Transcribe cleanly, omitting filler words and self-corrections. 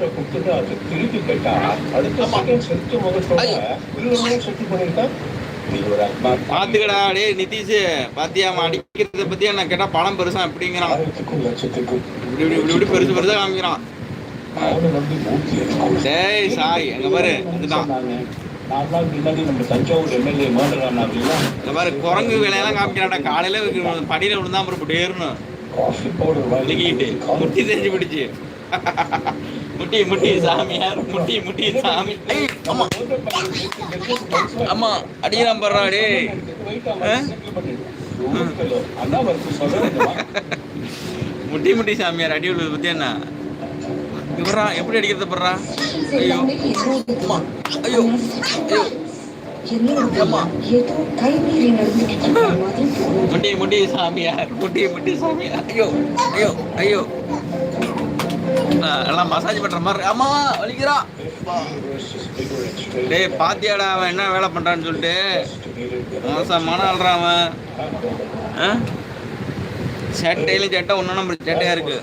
அமௌண்ட்டை கொடுத்துட்டு அதை திருப்பி கேட்டா அடுத்த செகண்ட் செத்து முகத்தோட செத்து பண்ணிருக்கான். பாத்துக்கடா டே நிதிஷ், பாத்தியா அவன் அடிக்கிறத பத்தியா நான் கேட்டா பணம் பெருசா எப்படிங்கிறான், இப்படி பெருசு பெருசா காமிக்கிறான். டேய் சாய் அங்க பாரு, இதுதான் இங்க பாரு குரங்கு வேலையெல்லாம் காமிக்கிறான்டா. காலையில படியில விழுந்தா அப்புறம் டேர்னு முட்டி செஞ்சு பிடிச்சு முட்டி முட்டி சாமியார் முட்டி முட்டி சாமி. ஆமா அடிக்கிறான் பாடுறா டே. முட்டி முட்டி சாமியார் அடி விழுது பத்தி என்ன இவரா எப்படி அடிக்கிறத படுறா. ஐயோ ஐயோ ஐயோ முட்டி முட்டி சாமியார் முட்டி முட்டி சாமியார். ஐயோ ஐயோ ஐயோ எல்லாம் மசாஜ் பண்ற மாதிரி. ஆமா வலிக்கிறா. டேய் பாத்தியாடா அவன் என்ன வேலை பண்றான்னு சொல்லிட்டு மோசமான ஆள்றான் அவன். சட்டையிலும் சட்டை ஒன்னும் நம்ம சட்டையா இருக்கு.